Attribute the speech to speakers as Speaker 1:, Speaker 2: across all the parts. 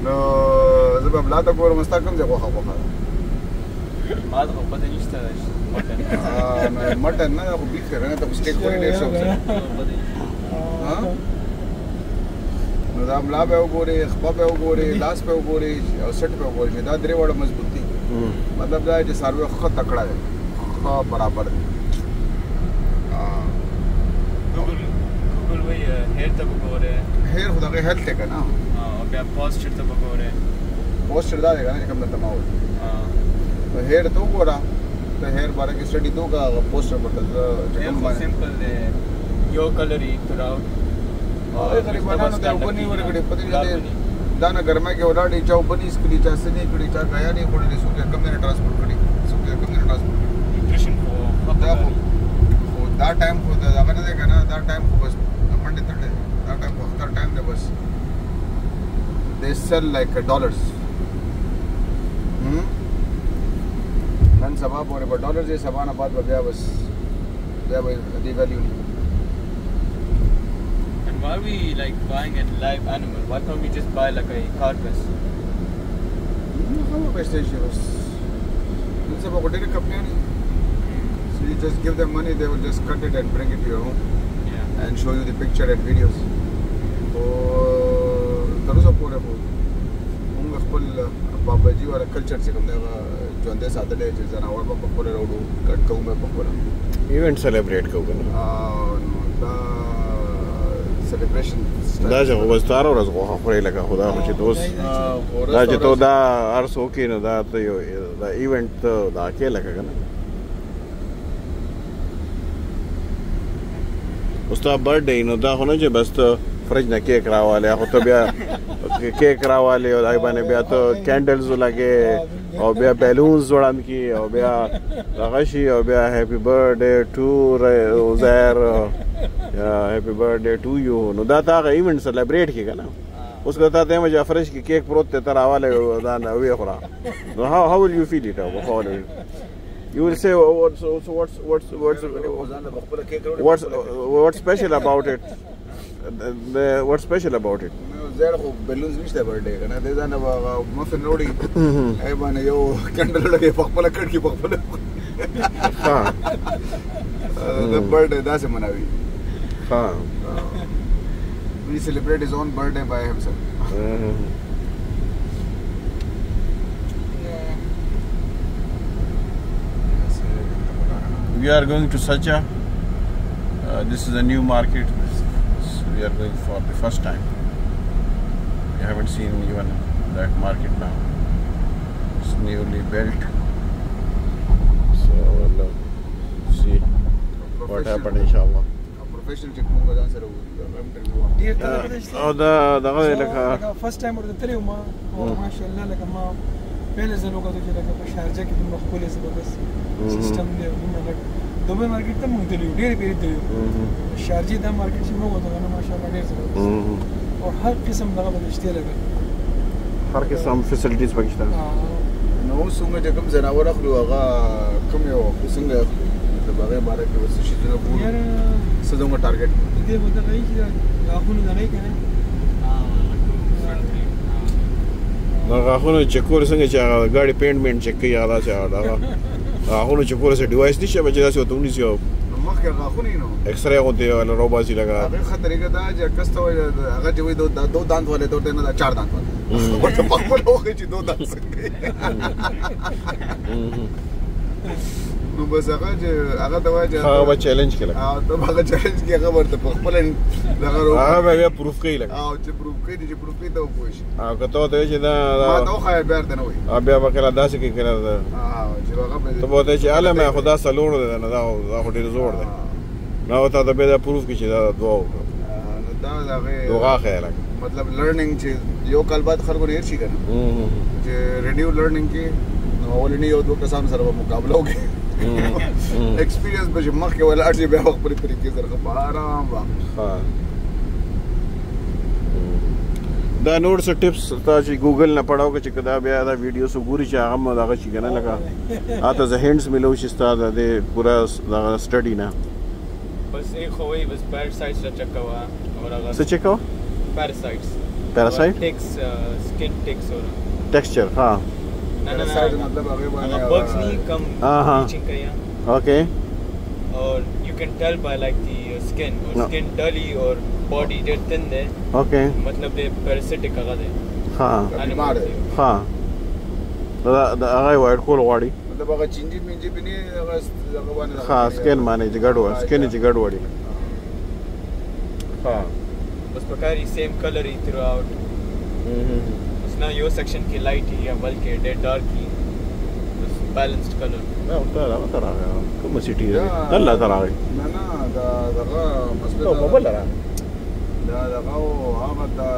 Speaker 1: نو زه به بلا ته ګورم ستا کوم ځای غوښه
Speaker 2: ما ته خو پته نشته
Speaker 1: مټن نه خو بیف نه ته سټیک خوري ډېر شوق سره نو دا ملا به وګورې خپه به وګورې لاس به وګورې او سټ به وګورې دا درې وړه مضبوط دي مطلب دا چې سروې ښه تکړه دی ښه برابر دی
Speaker 2: ګوګل وایي هیر ته وګورې
Speaker 1: هیر خو دغه هیلث دی که نه
Speaker 2: او بیا پوسچر ته وګورې
Speaker 1: پوسچر دا دی که نه چې کوم درته ما وویل نو هیر ته وګوره ته هیر باره کې سټډي تو کا پوسټر ورته
Speaker 2: سمپل دی یو کلر یې تراوټ
Speaker 1: غریبانو ته وبني ورګړي پدې دا نه ګرمه کې ولاړې چا وبني سکري چا سنې کړي چا غیا نه کړي څوک کم نه ټرانسپورټ کړي څوک کم نه ټرانسپورټ
Speaker 2: نیوټریشن خو
Speaker 1: دا ټایم خو دا هغه نه کنه دا ټایم خو بس منډه تړلې دا ټایم خو اختر ټایم دی بس they sell like dollars نن سبا پورې په ډالر یې سبا نه بعد بیا بس بیا دی ویلیو
Speaker 2: Why are we like buying a live animal? Why can't we just buy like a carcass?
Speaker 1: No, best is yours. It's about what company. So you just give them money, they will just cut it and bring it to your home.
Speaker 2: Yeah.
Speaker 1: And show you the picture and videos. So there is a poor about. Unga khpal babaji wala culture se kam dega jonde satale je jana aur ba pakore rodu cut kau me pakora.
Speaker 3: Event celebrate kau kana.
Speaker 1: No, celebration
Speaker 3: دا چې وستاره ورځ غوښه خوري لکه خدا خو چې دوست دا چې تو دا هر څوک نو دا ته یو دا ایونت دا کې لکه کنه اوستا برډے نو دا خو نه چې بس ته فرج نه کیک راواله خو ته بیا کیک راواله او دای باندې بیا ته کینډلز لګې او بیا بیلونز جوړان کی او بیا غشي او بیا هپی برډے ټو زهر هپی برډے ټو یو نو دا تا ایونت سلیبریټ کی کنه اوس کو ته ته مجا فرش کی کیک پروت ته تر حواله دا نه وی خورا نو how will you feel it you will say what's special about it what's special about it
Speaker 1: زړه خو بلونز نشته برډے کنه دې ځنه مفن روړي ای باندې یو کندل لګي په خپل کټ کې په خپل
Speaker 3: ها
Speaker 1: the birthday that's manavi
Speaker 3: ha
Speaker 1: we celebrate his own birthday by himself
Speaker 3: we are going to Sacha this is a new market we are going for the first time we haven't seen even that market now it's newly built so we'll see what happened inshallah
Speaker 1: professional check مونږ ځان سره
Speaker 3: او دا دغه لکه
Speaker 4: فرست ټایم ورته تللی وم او ماشاءالله لکه ما پهله ځل وکړو چې لکه په شارجه کې دومره ښکلی زبردست سیستم دی دومره غټ دوبۍ مارکیټ ته مونږ تللي وو ډېرې پیرې تللي وو شارجې دا مارکیټ چې موږ وته نو ماشاءالله ډېر زبردست او هر قسم دغه به شته لکه
Speaker 3: هر قسم فیسلټیز پکې شته
Speaker 1: نو څنګه چې کوم ځناور اخلو هغه کوم یو څنګه اخلو د هغه باره کې وسه شي نه ګورو څه زموږ ټارګټ
Speaker 4: دې وته غوښتل چې غاښونه دغه کنه
Speaker 3: دا غاښونه چک کول څنګه چې ګاډي پینټمنټ چک کوي هغه چې هغه غاښونه چک کول څه ډیوایس نشي به چې تاسو ته ونیسي
Speaker 1: مخکې غاښونه نو
Speaker 3: ایکس رے غونډه ولا روباسي لگا
Speaker 1: هغه خطرېګه دا چې کسته هغه چې وي دو دانت والے ته نه دا چار دانت والے ورته په خپل وخت چې دو دانت څنګه نو بس هغه چې هغه دا وایي
Speaker 3: هغه چیلنج کړه
Speaker 1: دا هغه چیلنج کې هغه ورته په خپل دغه
Speaker 3: هغه بیا پروف کوي لګا
Speaker 1: او چې پروف کوي چې پروف کوي ته وښه
Speaker 3: هغه ته ته چې دا
Speaker 1: ما ته خو بیا ته نه وي
Speaker 3: بیا وکړه داسې کې کړه
Speaker 1: چې هغه
Speaker 3: ته بوته چې اله مې خدا سلوړ ده نه دا ډېر زوړ ده نو ته دا به پروف کې چې دا دوه
Speaker 1: دا هغه
Speaker 3: دوغه خیال
Speaker 1: مطلب لرنینګ چې یو کال بعد خلکو ډېر شي کنه چې ریډیو لرنینګ کې نو ولني یو دوه کسان سره مقابله وکړي ایکسپیرینس به مخکې ولاړ شي بیا خپل طریقې سره په آرام
Speaker 3: ها دا نور څه ټیپس تا چې ګوګل نه پړاو چې کدا بیا دا ویډیوز وګوري چې هغه دغه شي کنه لگا اته زه هینډز ملو شي ستاسو د پورا دا سټډي نه
Speaker 2: بس एक होई बस parasites check कवा और अगर
Speaker 3: څه چیک کو parasite
Speaker 2: ticks skin ticks और
Speaker 3: texture हाँ
Speaker 2: ना
Speaker 1: side मतलब आगे वाले
Speaker 2: बग्स नहीं कम
Speaker 3: हाँ
Speaker 2: टीचिंग का यहाँ
Speaker 3: ओके
Speaker 2: और you can tell by like the skin or
Speaker 3: No.
Speaker 2: skin dully or body they're thin there
Speaker 3: okay
Speaker 2: मतलब they parasitic का दे
Speaker 3: हाँ
Speaker 1: बीमार है
Speaker 3: हाँ دا هغه وایډ کول غواړي
Speaker 1: मतलब अगर चिंजी मिंजी भी नहीं अगर वाले
Speaker 3: हाँ स्किन माने چې ګډ وړي स्किन چې ګډ وړي हाँ
Speaker 2: बस पकारी same color ही throughout बस ना यो section की light ही या बल्कि dead dark ही बस balanced color
Speaker 3: لا ترى كم سيتي لا ترى
Speaker 1: ना ना دا मसले
Speaker 3: तो मोबाइल रहा
Speaker 1: دا वो هذا دا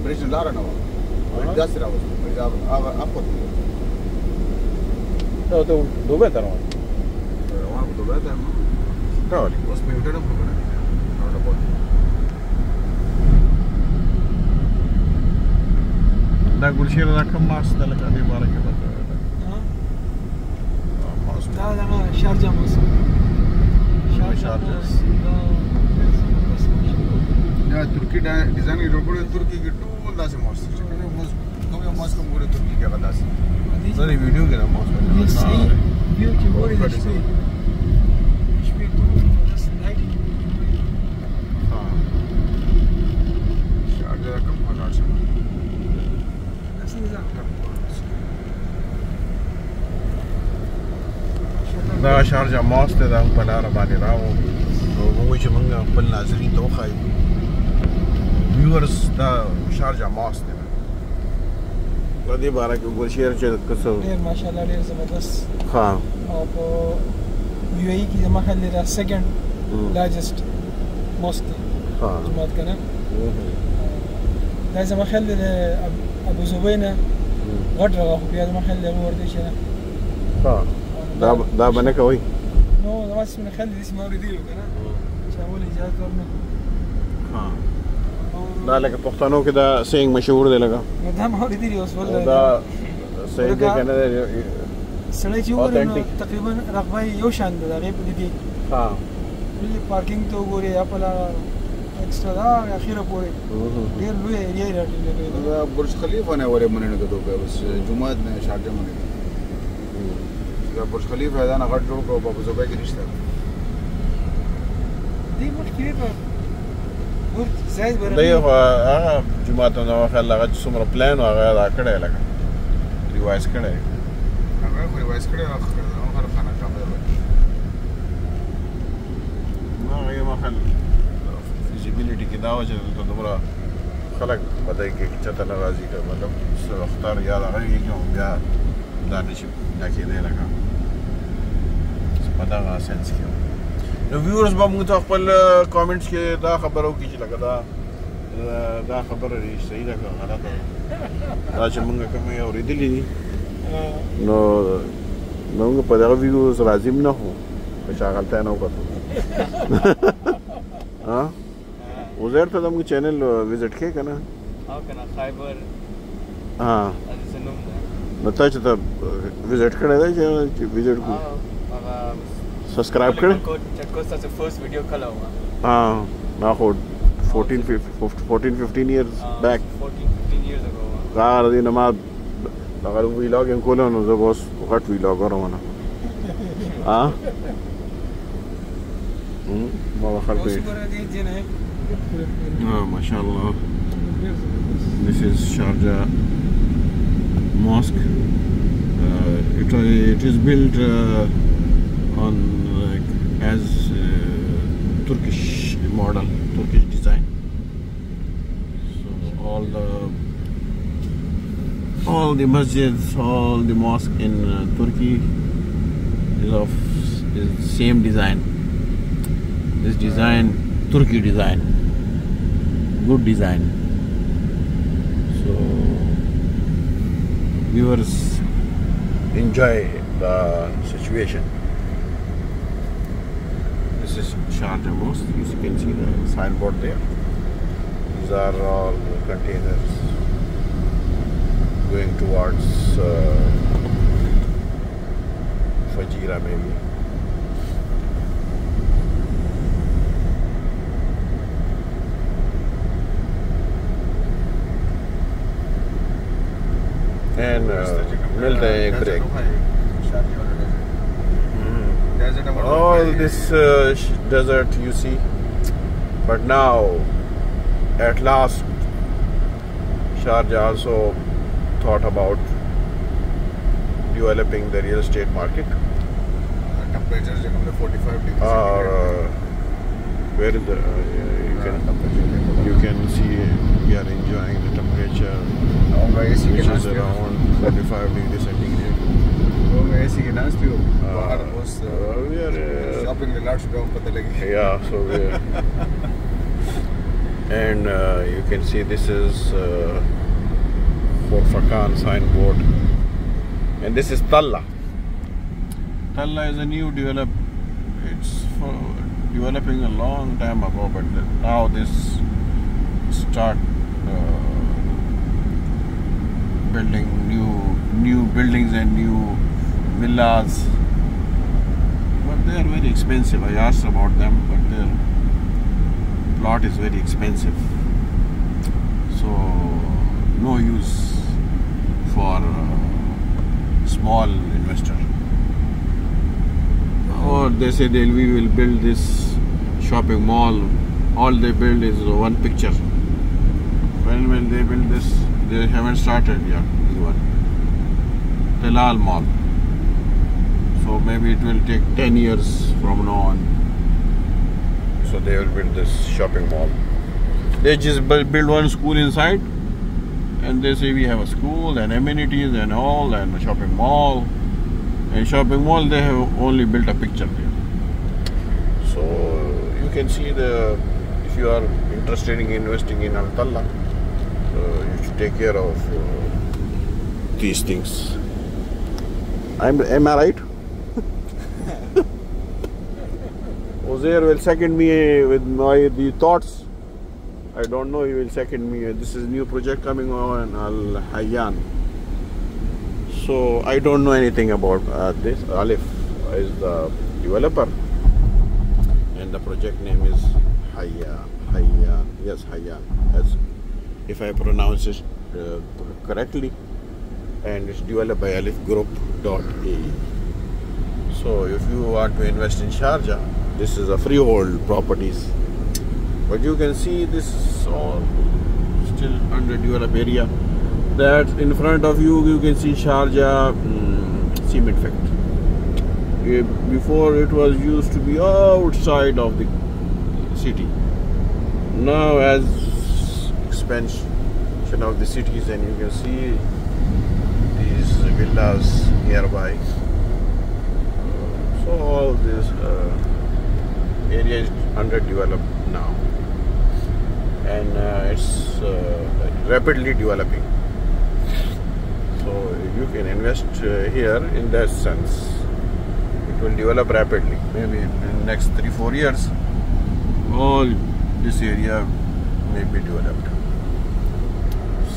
Speaker 1: بريش لارا نوا جاسي راو هذا أقوى
Speaker 3: तो दुबई ترى
Speaker 1: وأنا بدو بعد ما
Speaker 3: كاولي
Speaker 1: بس بيوتنا مكنا نورا بود
Speaker 3: دا ګلشیر دا کوم ماس د لکه دی بار کې پته ماس
Speaker 4: دا شارجه موسم
Speaker 3: شارجه
Speaker 1: या तुर्की डिजाइन की रोबोट तुर्की की टूल दासे मस्त है मस्त कम या मस्त कम बोले तुर्की क्या बता से
Speaker 3: सर वीडियो के ना मौस
Speaker 4: ये सही व्यू की बोरी है इस पे तो बस लाइटिंग
Speaker 3: हां
Speaker 1: शारजा कम हजार से
Speaker 4: असली
Speaker 3: دا شارجه ماس ته دا په لار باندې راو نو موږ چې موږ خپل ناظرین ته وخایو ویورز دا شارجه ماس ته د دې باره کې ګلشیر چې کسو
Speaker 4: ډیر ماشاءالله ډیر زبردست
Speaker 3: ها
Speaker 4: او په یو ای کې د محل را سیکنډ لارجست موسک
Speaker 3: ها
Speaker 4: جماعت کنه دا زما خل د ابو زبینه غټ راغو بیا د محل له ورته شنه
Speaker 3: ها دا باندې کوي
Speaker 4: نو دا بس من خل دې اسمه ورته دی کنه چې اول اجازه ورنه
Speaker 3: ها دا لکه پښتنو کې دا سینګ مشهور دی لګا
Speaker 4: دا ما ورته دی اوس ولله
Speaker 3: دا صحیح دی کنه
Speaker 4: سړی چې وګوري تقریبا رقبه یو شان ده غیب دي
Speaker 3: ها
Speaker 4: ولې پارکینګ ته وګوري خپل extra دا اخیره پورې ډیر لوی ایریا راټیږي
Speaker 1: دا برج خلیفہ نه وره مننه کېدو بس جمعه نه شارجه مننه دا برج خلیفہ دا نه غټ جوړ کو په ابو ظبي کې نشته
Speaker 4: دی مخکې په برج زاید
Speaker 3: دا یو هغه جمعه ته نو خل هغه څومره پلان هغه دا کړی لګا ریوایز کړی
Speaker 1: هغه ریوایز کړی هغه خانه کامل
Speaker 3: ما یې مخل فیزیبیلیټی کې دا و چې ته دومره خلک پدای کې چته ناراضي کړ مطلب سره اختار یا هغه یې کوم بیا دا نشي دا کې دی لګا پدا غا سنس کې نو ویورز به موږ ته خپل کامنټس کې دا خبرو کې چې لګا دا خبره ری صحیح ده که غلطه دا چې موږ کوم یو ریدلې دي نو موږ په دا ویورز راځم نه هو په شاغلته نه وکړو ها وزیر ته موږ چینل وزټ کې کنه
Speaker 2: او کنه خیبر
Speaker 3: ها
Speaker 2: سنوم ده
Speaker 3: نو ته چې وزټ کړی دی چې وزټ کو
Speaker 2: هغه
Speaker 3: سبسکرایب کړی
Speaker 2: چکو تاسو فرست ویډیو کله و
Speaker 3: ها ما خو 14 15 years back
Speaker 2: 14-15 years ago
Speaker 3: غار دې نه ما هغه ویلاګ کولو نو زه اوس غټ ویلاګر ومه ها ما خلکو ما شاء الله this is Sharjah mosque it is built on as Turkish model Turkish design so all the masjids all the mosque in Turkey is same design this design Turkey design good design so viewers enjoy the situation this is Sharjah Mosque you can see the signboard there these are all containers going towards Fajira maybe And मिलते हैं एक break. All this desert you see, but now at last Sharjah also thought about developing the real estate market.
Speaker 1: Temperature is 45 degrees.
Speaker 3: Where is the you can see we are enjoying the temperature which is around 45 degrees centigrade. We are
Speaker 1: shopping the lots of
Speaker 3: yeah, so we are and you can see this is for Fakan signboard, and this is Talla. Talla is a new it's for developing a long time ago, but now this start building new buildings and new villas, but they are very expensive. I asked about them, but their plot is very expensive, so no use for small investor. Or they say we will build this shopping mall. All they build is one picture. When will they build this? They haven't started yet. Even Tilal Mall. So maybe it will take 10 years from now on. So they will build this shopping mall. They just build one school inside, and they say we have a school and amenities and all, and a shopping mall. And shopping mall, they have only built a picture there. So you can see if you are interested in investing in Al-Talla, you should take care of these things. Am I right? Uzair will second me with the thoughts. I don't know, he will second me. This is a new project coming on Al Hayyan. So I don't know anything about this. Alif is the developer, and the project name is Hayyan. Yes, Hayyan. As if I pronounce it correctly, and it's developed by Alif Group.ae. So if you want to invest in Sharjah, this is a freehold properties. But you can see this is all still underdeveloped area. That in front of you, you can see Sharjah cement factory. Before it was used to be outside of the city. Now as expansion of the cities, and you can see these villas nearby. So all this area is underdeveloped now, and it's rapidly developing. So you can invest here in that sense. It will develop rapidly. Maybe in the next 3-4 years, all this area may be developed.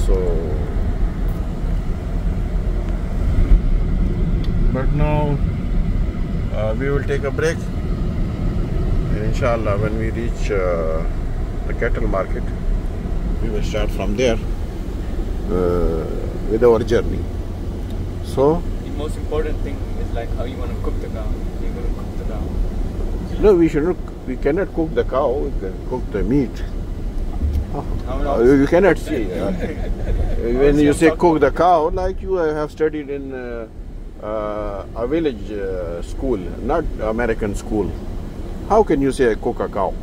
Speaker 3: So, but now we will take a break, and inshallah when we reach the cattle market, we will start from there with our journey. So
Speaker 2: the most important thing is like how you want to cook the cow. You're going to cook the cow.
Speaker 3: no, we cannot cook the cow. We can cook the meat. You cannot see. When you say cook the cow, like you have studied in a village school, not American school. How can you say cook a cow?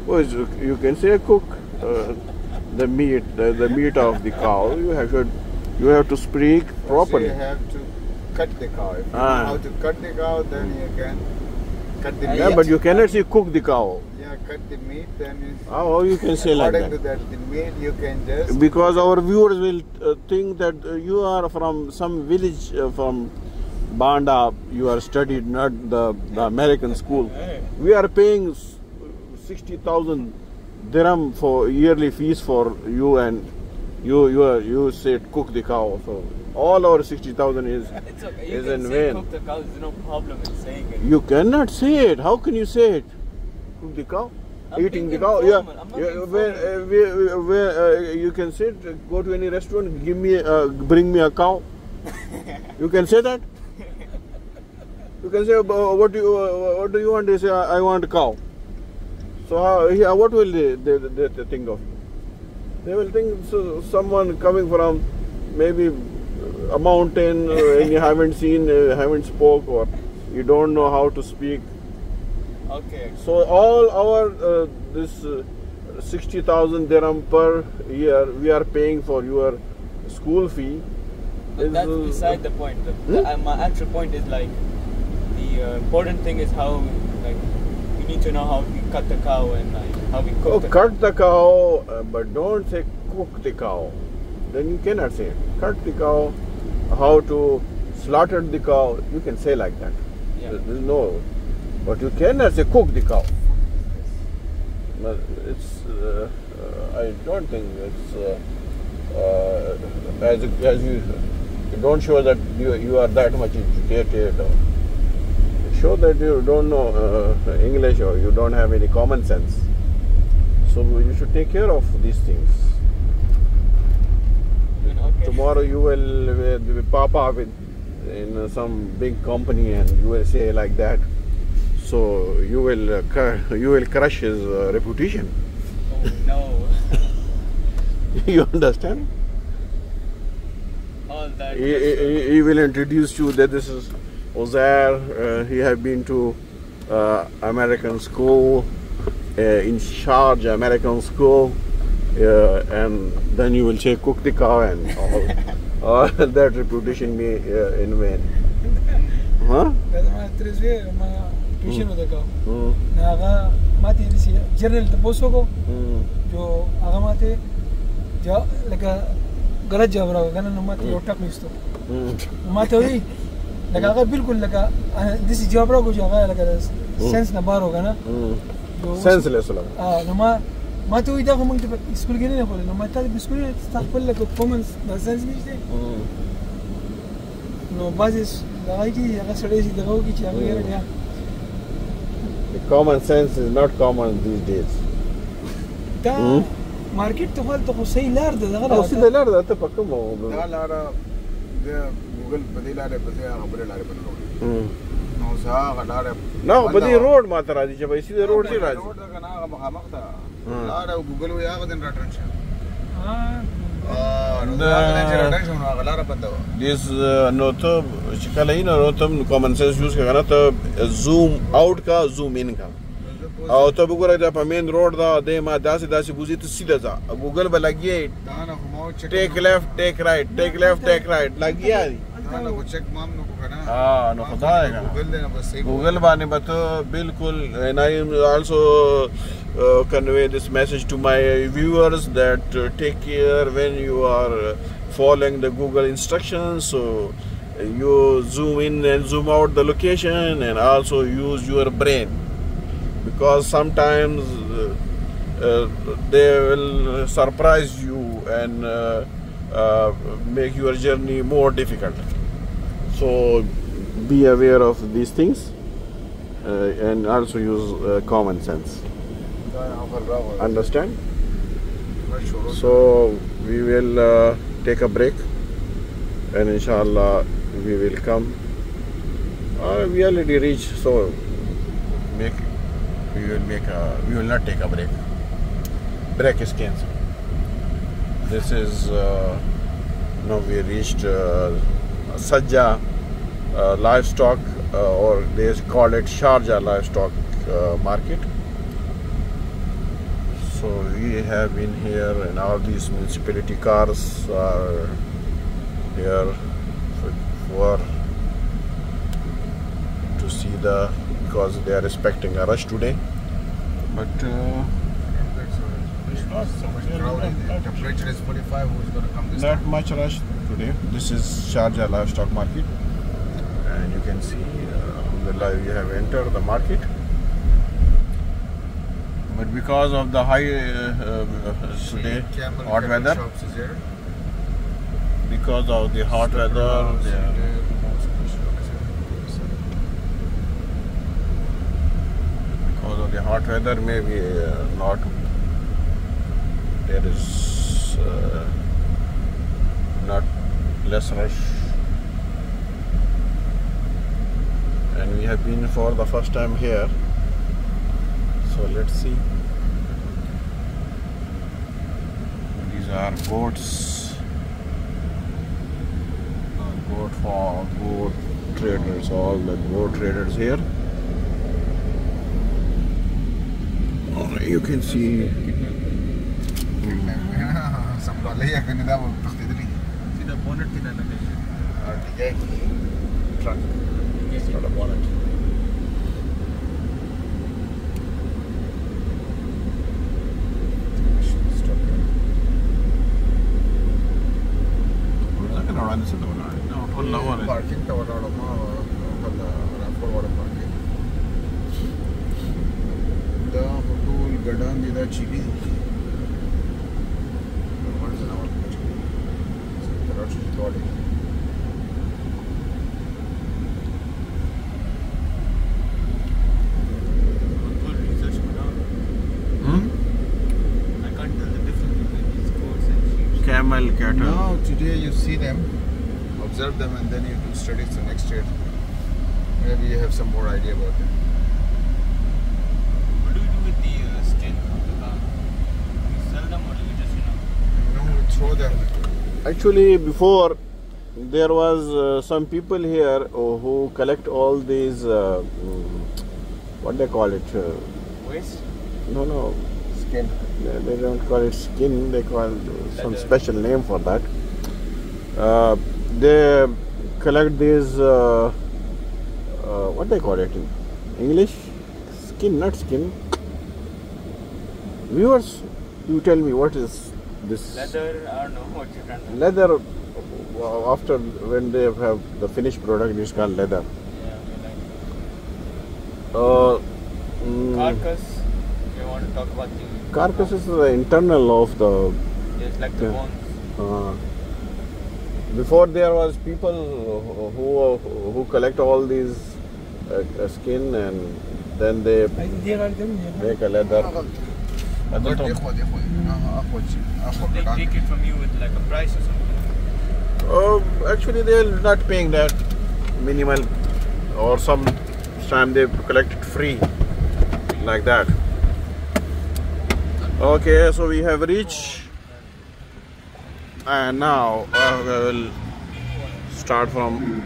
Speaker 3: Well, you can say cook the meat, the meat of the cow. You have to speak properly.
Speaker 1: So you have to cut the cow. If you know how to cut the cow, then you can cut the meat.
Speaker 3: Yeah, but you cannot say cook the cow.
Speaker 1: Yeah, cut the meat, then
Speaker 3: How you can say like that?
Speaker 1: according to that, the meat you can just...
Speaker 3: Because our viewers will think that you are from some village from Banda, you are studied, not the American school. We are paying 60,000 dirham for yearly fees for you, and you said cook the cow. So all our 60,000 is
Speaker 2: It's okay.
Speaker 3: is
Speaker 2: You
Speaker 3: in
Speaker 2: can say
Speaker 3: vain.
Speaker 2: cook the cow. There's no problem in saying it.
Speaker 3: You cannot say it. How can you say it? Cook the cow? eating the
Speaker 2: being
Speaker 3: cow.
Speaker 2: informal.
Speaker 3: Yeah,
Speaker 2: I'm not
Speaker 3: yeah.
Speaker 2: being
Speaker 3: Where you can sit, go to any restaurant, give me, bring me a cow. You can say that. You can say, what do you want? They say, I want a cow. So what will they think of you? They will think someone coming from maybe a mountain and you haven't seen, haven't spoke, or you don't know how to speak.
Speaker 2: Okay.
Speaker 3: So all our this 60,000 dirham per year we are paying for your school fee.
Speaker 2: But that's beside the point. My actual point is like the important thing is how like we need to know how we cut the cow and like how we cook the
Speaker 3: cut the cow, but don't say cook the cow. Then you cannot say it. Cut the cow. How to slaughter the cow? You can say like that.
Speaker 2: Yeah.
Speaker 3: There's no, but you cannot say cook the cow. But it's I don't think it's as you don't show that you are that much educated. Or show that you don't know English or you don't have any common sense. So you should take care of these things.
Speaker 2: Okay.
Speaker 3: Tomorrow you will pop up in some big company and you will say like that. So you will crush his reputation.
Speaker 2: Oh no.
Speaker 3: You understand?
Speaker 2: All that.
Speaker 3: He will introduce you that this is Uzair. He have been to American school, in Sharjah American school, and then you will say cook the cow and all that reputation may in vain. Huh?
Speaker 4: Tuition होता का ना आगा माते दिसी general तो बोसो को जो आगा माते जो लगा गलत जवाब रहा होगा ना माते योटा मिस्तो माते वही लगा आगा बिल्कुल लगा दिसी जवाब रहा को जो आगा लगा सेंस ना बार होगा ना
Speaker 3: सेंसलेस लगा
Speaker 4: ना माते वही देखो मंग तो स्कूल के नहीं बोले ना माते स्कूल में स्टाफ पल लगा कॉमन सेंस नहीं थे नो बाजिस लगा की आगा सड़े सी लगाओ की चाबी यार
Speaker 3: The common sense is not common these days.
Speaker 4: دا مارکیټ ته خپل ته خو صحیح لار ده دغه
Speaker 3: او سیده لار ده ته پکه مو
Speaker 1: دا لار د ګوګل په دې لارې په دې خبره لارې په نو ځا غلار
Speaker 3: نو په دې روډ ما ته راځي چې به سیده روډ سي راځي
Speaker 1: روډ دا نه مخامخ ته لار ګوګل وی هغه دن راټن شه
Speaker 3: This no to chikala ina no to common sense use karna to zoom out ka zoom in ka او ته وګورئ دا په مین روډ دا د ما داسې بوزي ته سیده ځه ګوګل به لګي ټیک لیفت ټیک رائټ ټیک لیفت ټیک رائټ لګیا دي
Speaker 1: دا نو چیک مام نو کنه
Speaker 3: نو خدای
Speaker 1: ګوګل نه بس
Speaker 3: ګوګل باندې به ته بالکل and I also convey this message to my viewers that take care when you are following the Google instructions, so you zoom in and zoom out the location and also use your brain, because sometimes they will surprise you and make your journey more difficult. So be aware of these things and also use common sense. Understand? So we will take a break and inshallah we will come. We already reached, so we will not take a break. Break is cancelled. This is now we reached Sajja livestock, or they call it Sharjah livestock market. So we have been here, and all these municipality cars are here for to see because they are expecting a rush today. But
Speaker 1: it's not so much crowded. The temperature is 45. Who's going to come this
Speaker 3: not
Speaker 1: time?
Speaker 3: much rush today. This is Sharjah livestock market, and you can see we have entered the market. But because of the high today hot weather, because of the hot weather, Although the hot weather may be not, there is not less rush, and we have been for the first time here, so let's see. These are boats, boat traders, all the boat traders here. You can see
Speaker 1: truck.
Speaker 2: Yes,
Speaker 1: Not a bonnet. Parking the hotel Gadan Dida Chigi. What is an hour? The Russian body.
Speaker 2: Good research I can't tell the difference between these goats and sheep.
Speaker 3: camel cattle.
Speaker 1: Now today you see them, observe them, and then you do studies the next year. Maybe you have some more idea about them.
Speaker 2: What do we do with the skin of the cow? Do we sell them or do we just,
Speaker 1: No, we throw them.
Speaker 3: Actually, before there was some people here who collect all these what they call it?
Speaker 2: waste?
Speaker 3: No,
Speaker 1: Skin.
Speaker 3: they don't call it skin. They call some
Speaker 2: Leather.
Speaker 3: special name for that. They collect these what they call it in English? Skin, not skin. Viewers, you tell me what is this?
Speaker 2: Leather, I don't know what you're trying to
Speaker 3: Leather. After when they have the finished product, it's called leather.
Speaker 2: Yeah, okay, like carcass. You want to talk about the
Speaker 3: Carcass is the internal of the.
Speaker 2: Yes, like the
Speaker 3: Yeah.
Speaker 2: bones.
Speaker 3: Before there was people who collect all these skin, and then they make a leather.
Speaker 1: They
Speaker 2: They take it from you with like a price or something.
Speaker 3: Actually, they're not paying that minimal, or some time they collect it free, like that. Okay, so we have reached, and now we will start from